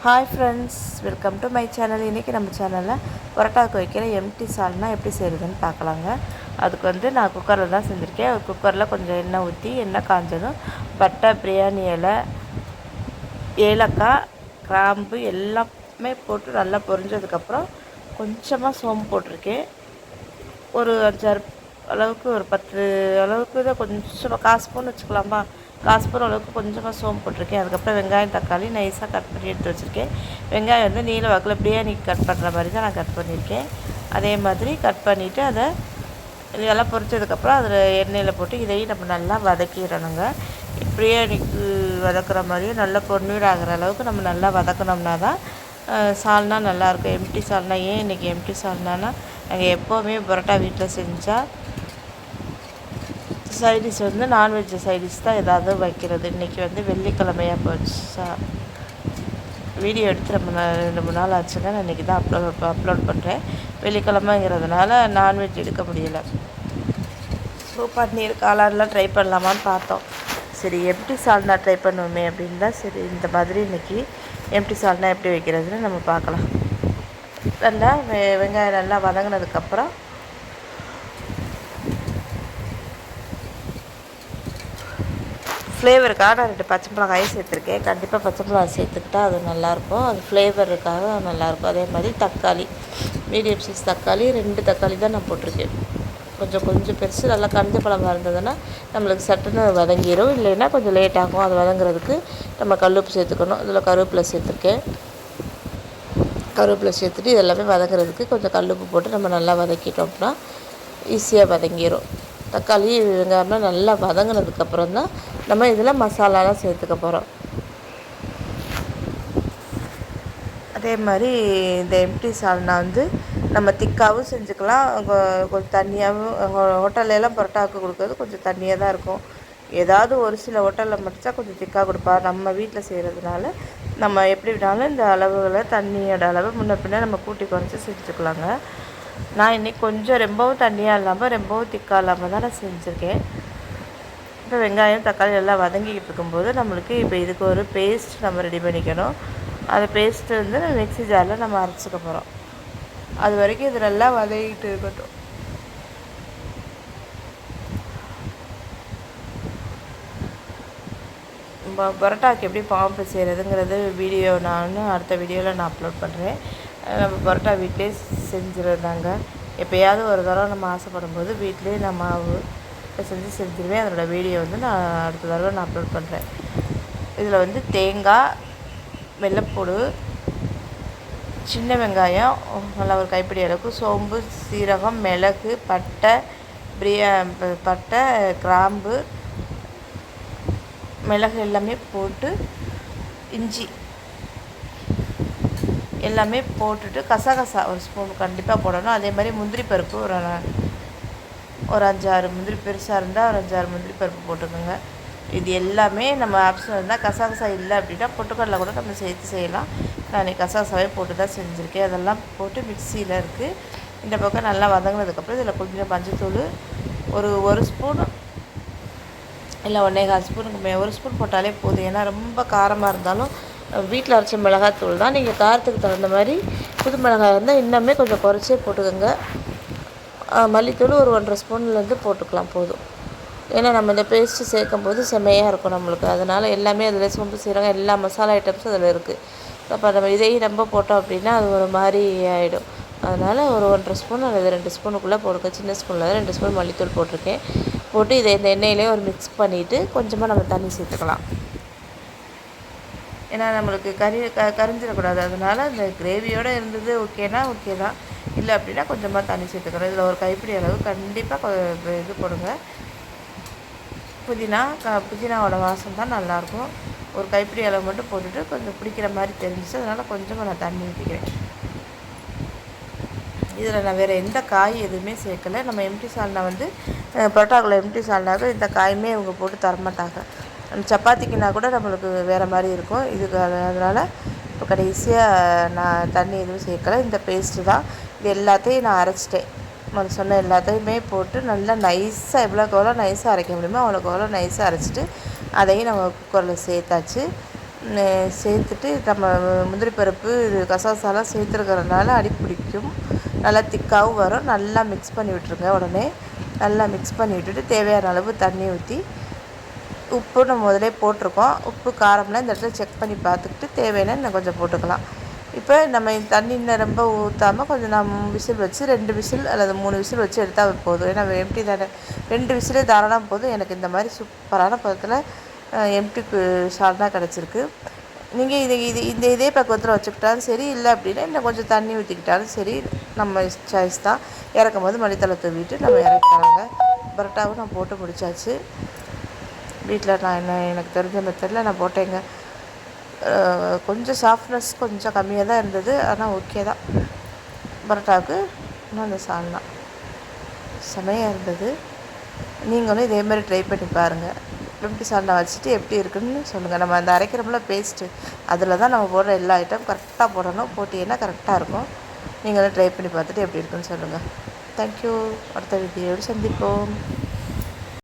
Hi friends, welcome to my channel. இன்றைக்கி நம்ம சேனலில் பரோட்டாவுக்கு வைக்கிற எம்டி சால்னா எப்படி செய்கிறதுன்னு பார்க்கலாங்க. அதுக்கு நான் குக்கரில் தான் செஞ்சுருக்கேன். குக்கரில் கொஞ்சம் எண்ணெய் ஊற்றி எண்ணெய் காஞ்சதும் பட்டை, பிரியாணி இலை, ஏலக்காய், கிராம்பு எல்லாமே போட்டு நல்லா பொரிஞ்சதுக்கப்புறம் கொஞ்சமாக சோம்பு போட்டிருக்கேன். ஒரு 5-6 அளவுக்கு, ஒரு 10 அளவுக்கு தான், கொஞ்சமாக 1/4 ஸ்பூன் வச்சுக்கலாமா, 1/4 ஸ்பூன் அளவுக்கு கொஞ்சமாக சோம்பு போட்டிருக்கேன். அதுக்கப்புறம் வெங்காயம், தக்காளி நைஸாக கட் பண்ணி எடுத்து வச்சுருக்கேன். வெங்காயம் நீல வாக்கில் பிரியாணிக்கு கட் பண்ணுற மாதிரி தான் நான் கட் பண்ணியிருக்கேன். அதே மாதிரி கட் பண்ணிவிட்டு அதை இதெல்லாம் பொரிச்சதுக்கப்புறம் அதில் எண்ணெயில் போட்டு இதையும் நம்ம நல்லா வதக்கிடணுங்க. பிரியாணிக்கு வதக்குற மாதிரியே நல்லா பொன்னீர் ஆகிற அளவுக்கு நம்ம நல்லா வதக்கினோம்னா தான் சால்னா நல்லாயிருக்கும். எம்டி சால்னா ஏன் இன்றைக்கி எம்டி சால்னானா, நாங்கள் எப்போவுமே பரோட்டா வீட்டில் செஞ்சால் சைடிஷ் நான்வெஜ் சைடிஷ் தான் ஏதாவது வைக்கிறது. இன்றைக்கி வெள்ளிக்கிழமையாக போச்சா, வீடியோ எடுத்து ரொம்ப 2-3 நாள் ஆச்சுங்க. நான் இன்றைக்கி தான் அப்லோட் பண்ணுறேன். வெள்ளிக்கிழமைங்கிறதுனால நான்வெஜ் எடுக்க முடியலை. பன்னீர் காளான்லாம் ட்ரை பண்ணலாமான்னு பார்த்தோம். சரி, எம்டி சால்னா ட்ரை பண்ணுவோமே அப்படின்னு தான். சரி, இந்த மாதிரி இன்றைக்கி எம்டி சால்னா எப்படி வைக்கிறதுன்னு நம்ம பார்க்கலாம். நல்லா வெங்காயம் நல்லா வதங்கினதுக்கப்புறம் ஃப்ளேவருக்காக நான் 2 பச்சை மிளகாயும் சேர்த்துருக்கேன். கண்டிப்பாக பச்சை மிளகாய் சேர்த்துக்கிட்டா அது நல்லாயிருக்கும். அது ஃப்ளேவருக்காக நல்லாயிருக்கும். அதே மாதிரி தக்காளி, மீடியம் சைஸ் தக்காளி 2 தக்காளி தான் நான் போட்டிருக்கேன். கொஞ்சம் பெருசு, நல்லா கஞ்ச பழமாக இருந்ததுன்னா நம்மளுக்கு சட்டுன்னு வதங்கிடும். இல்லைன்னா கொஞ்சம் லேட் ஆகும். அது வதங்குறதுக்கு நம்ம கல்லுப்பு சேர்த்துக்கணும். இதில் கருவேப்பிலை சேர்த்துருக்கேன். கருவேப்பிலை சேர்த்துட்டு இதெல்லாமே வதங்குறதுக்கு கொஞ்சம் கல்லுப்பு போட்டு நம்ம நல்லா வதக்கிட்டோம்னா ஈஸியாக வதங்கிடும். தக்காளி வெங்காயம்லாம் நல்லா வதங்கினதுக்கப்புறம் தான் நம்ம இதில் மசாலாலாம் சேர்த்துக்க போகிறோம். அதே மாதிரி இந்த எம்டி சால்னா நம்ம திக்காகவும் செஞ்சுக்கலாம், கொஞ்சம் தண்ணியாகவும். ஹோட்டல்லாம் பரோட்டாவுக்கு கொடுக்குறது கொஞ்சம் தண்ணியாக தான் இருக்கும். ஏதாவது ஒரு சில ஹோட்டலில் மட்டும் கொஞ்சம் திக்காக கொடுப்பா. நம்ம வீட்டில் செய்கிறதுனால நம்ம எப்படி விட்டாலும் இந்த அளவுகளை, தண்ணியோட அளவு முன்ன பின்ன நம்ம கூட்டி குறைச்சி செஞ்சுக்கலாங்க. நான் இன்றைக்கி கொஞ்சம் ரொம்பவும் தண்ணியாக இல்லாமல் ரொம்பவும் திக்காக இல்லாமல் தான் நான் செஞ்சுருக்கேன். இப்போ வெங்காயம் தக்காளி எல்லாம் வதங்கிக்கிட்டு இருக்கும்போது நம்மளுக்கு இப்போ இதுக்கு ஒரு பேஸ்ட் நம்ம ரெடி பண்ணிக்கணும். அந்த பேஸ்ட்டு மிக்ஸி ஜாரில் நம்ம அரைச்சிக்க போகிறோம். அது வரைக்கும் இது நல்லா வதங்கிட்டு இருக்கட்டும். பரோட்டாவுக்கு எப்படி பாம்பு செய்கிறதுங்கிறது வீடியோ நான் அடுத்த வீடியோவில் நான் அப்லோட் பண்ணுறேன். நம்ம பரோட்டா வீட்டிலே செஞ்சுருந்தாங்க. எப்போயாவது ஒரு தடவை நம்ம ஆசைப்படும் போது வீட்டிலே நான் மாவு செஞ்சுருவேன். அதோடய வீடியோ நான் அடுத்த தடவை நான் அப்லோட் பண்ணுறேன். இதில் தேங்காய், வெள்ளைப்பூடு, சின்ன வெங்காயம் நல்லா ஒரு கைப்பிடி அளவுக்கு, சோம்பு, சீரகம், மிளகு, பட்டை, பட்டை, கிராம்பு, மிளகு எல்லாமே போட்டு, இஞ்சி எல்லாமே போட்டுட்டு, கசகசா ஒரு ஸ்பூன் கண்டிப்பாக போடணும். அதே மாதிரி முந்திரி பருப்பு ஒரு 5-6 முந்திரி, பெருசாக இருந்தால் ஒரு 5-6 முந்திரி பருப்பு போட்டுக்கோங்க. இது எல்லாமே நம்ம ஆப்ஷன் இருந்தால், கசகசா இல்லை அப்படின்னா பொட்டுக்கடலை கூட நம்ம சேர்த்து செய்யலாம். நான் கசகசாவே போட்டு தான் செஞ்சுருக்கேன். அதெல்லாம் போட்டு மிக்சியில் இருக்குது. இந்த பக்கம் நல்லா வதங்கினதுக்கப்புறம் இதில் கொஞ்சம் மஞ்சத்தூள், ஒரு ஸ்பூன் இல்லை 1.25 ஸ்பூனுக்கு ஒரு ஸ்பூன் போட்டாலே போதும். ஏன்னா ரொம்ப காரமாக இருந்தாலும் வீட்டில் அரைச்ச மிளகாத்தூள் தான். நீங்கள் காரத்துக்கு தகுந்த மாதிரி புது மிளகாய் இருந்தால் இன்னுமே கொஞ்சம் குறைச்சே போட்டுக்கோங்க. மல்லித்தூள் ஒரு 1.5 ஸ்பூன்லேருந்து போட்டுக்கலாம் போதும். ஏன்னா நம்ம இந்த பேஸ்ட்டு சேர்க்கும் போது செம்மையாக இருக்கும் நம்மளுக்கு. அதனால் எல்லாமே அதில் சோம்பு, சீரகம், எல்லா மசாலா ஐட்டம்ஸும் அதில் இருக்குது. அப்போ நம்ம இதையும் ரொம்ப போட்டோம் அப்படின்னா அது ஒரு மாதிரி ஆகிடும். அதனால் ஒரு 1.5 ஸ்பூன் அல்லது 2 ஸ்பூனுக்குள்ளே போட்டுக்க. சின்ன ஸ்பூனில் 2 ஸ்பூன் மல்லித்தூள் போட்டிருக்கேன். போட்டு இதை இந்த எண்ணெயிலே ஒரு மிக்ஸ் பண்ணிவிட்டு கொஞ்சமாக நம்ம தண்ணி சேர்த்துக்கலாம். ஏன்னா நம்மளுக்கு கரிஞ்சிடக்கூடாது. அதனால் இந்த கிரேவியோடு இருந்தது ஓகேனா ஓகே தான். இல்லை அப்படின்னா கொஞ்சமாக தண்ணி சேர்த்துக்கிறோம். இதில் ஒரு கைப்பிடி அளவு கண்டிப்பாக இது போடுங்க, புதினாவோட வாசம் தான் நல்லாயிருக்கும். ஒரு கைப்பிடி அளவு மட்டும் போட்டுட்டு கொஞ்சம் பிடிக்கிற மாதிரி தெரிஞ்சிச்சு. அதனால் கொஞ்சமாக நான் தண்ணி ஊற்றிக்கிறேன். இதில் நான் வேறு எந்த காய் எதுவுமே சேர்க்கலை. நம்ம எம்டி சால்னா பரோட்டாக்குள்ள எம்டி சால்னாக்கு இந்த காயுமே இவங்க போட்டு தரமாட்டாங்க. சப்பாத்திக்குனா கூட நம்மளுக்கு வேறு மாதிரி இருக்கும். இதுக்கு அதனால் இப்போ கடைசியாக நான் தண்ணி எதுவும் சேர்க்கலை. இந்த பேஸ்ட்டு தான். இது எல்லாத்தையும் நான் அரைச்சிட்டேன். நான் சொன்ன எல்லாத்தையுமே போட்டு நல்லா நைஸாக, எவ்வளோக்கு எவ்வளோ நைஸாக அரைக்க முடியுமோ அவ்வளோக்கு எவ்வளோ நைஸாக அரைச்சிட்டு அதையும் நம்ம குக்கரில் சேர்த்தாச்சு. சேர்த்துட்டு நம்ம முந்திரி பருப்பு இது கசகசாலாம் சேர்த்துருக்கறனால அடி பிடிக்கும். நல்லா திக்காகவும் வரும். நல்லா மிக்ஸ் பண்ணி விட்டுருங்க. உடனே நல்லா மிக்ஸ் பண்ணி விட்டுட்டு தேவையான அளவு தண்ணி ஊற்றி, உப்பு நம்ம முதலே போட்டிருக்கோம். உப்பு காரம்லாம் இந்த இடத்துல செக் பண்ணி பார்த்துக்கிட்டு தேவையான இன்னும் கொஞ்சம் போட்டுக்கலாம். இப்போ நம்ம தண்ணி இன்னும் ரொம்ப ஊற்றாமல் கொஞ்சம் விசில் வச்சு 2 விசில் அல்லது 3 விசில் வச்சு எடுத்தால் போதும். ஏன்னா எம்டி தானே, 2 விசிலே தாராளமாக போதும். எனக்கு இந்த மாதிரி சூப்பரான பதத்தில் எம்டி சால்னா கிடச்சிருக்கு. நீங்கள் இதே பக்குவத்தில் வச்சுக்கிட்டாலும் சரி, இல்லை அப்படின்னா இன்னும் கொஞ்சம் தண்ணி ஊற்றிக்கிட்டாலும் சரி, நம்ம சாய்ஸ் தான். இறக்கும் போது மல்லித்தலை தூவிட்டு நம்ம இறக்கிக்கலாங்க. பரோட்டாவும் நான் போட்டு முடித்தாச்சு. வீட்டில் நான் எனக்கு தெரிஞ்ச மெத்தடில் நான் போட்டேங்க. கொஞ்சம் சாஃப்ட்னஸ் கொஞ்சம் கம்மியாக தான் இருந்தது, ஆனால் ஓகே தான். பரோட்டாவுக்கு இன்னும் அந்த சால்னா செமையாக இருந்தது. நீங்களும் இதேமாதிரி ட்ரை பண்ணி பாருங்கள். எம்டி சால்னா வச்சுட்டு எப்படி இருக்குன்னு சொல்லுங்கள். நம்ம அந்த அரைக்கிறோம்ல பேஸ்ட்டு, அதில் தான் நம்ம போடுற எல்லா ஐட்டம் கரெக்டாக போடணும். போட்டிங்கன்னா கரெக்டாக இருக்கும். நீங்களும் ட்ரை பண்ணி பார்த்துட்டு எப்படி இருக்குன்னு சொல்லுங்கள். தேங்க்யூ. அடுத்த வீடியோவில் சந்திப்போம்.